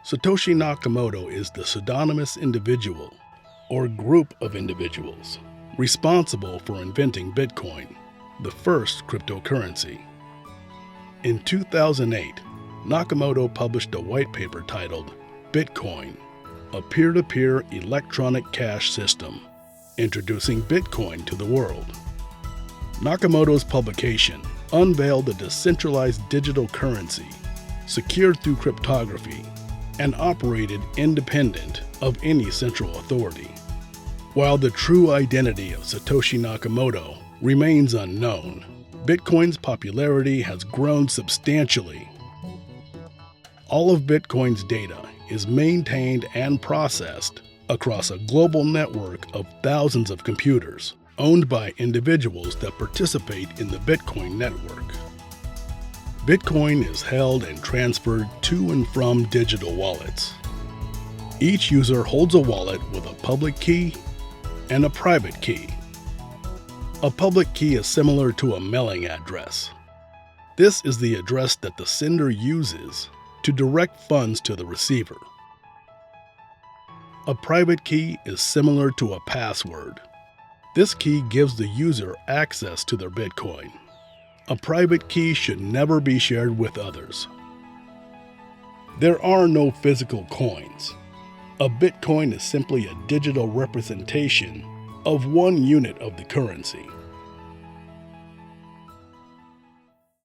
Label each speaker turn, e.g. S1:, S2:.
S1: Satoshi Nakamoto is the pseudonymous individual, or group of individuals, responsible for inventing Bitcoin, the first cryptocurrency. In 2008, Nakamoto published a white paper titled Bitcoin, a peer-to-peer electronic cash system, introducing Bitcoin to the world. Nakamoto's publication unveiled a decentralized digital currency, secured through cryptography, and operated independent of any central authority. While the true identity of Satoshi Nakamoto remains unknown, Bitcoin's popularity has grown substantially. All of Bitcoin's data is maintained and processed across a global network of thousands of computers owned by individuals that participate in the Bitcoin network. Bitcoin is held and transferred to and from digital wallets. Each user holds a wallet with a public key and a private key. A public key is similar to a mailing address. This is the address that the sender uses to direct funds to the receiver. A private key is similar to a password. This key gives the user access to their Bitcoin. A private key should never be shared with others. There are no physical coins. A Bitcoin is simply a digital representation of one unit of the currency.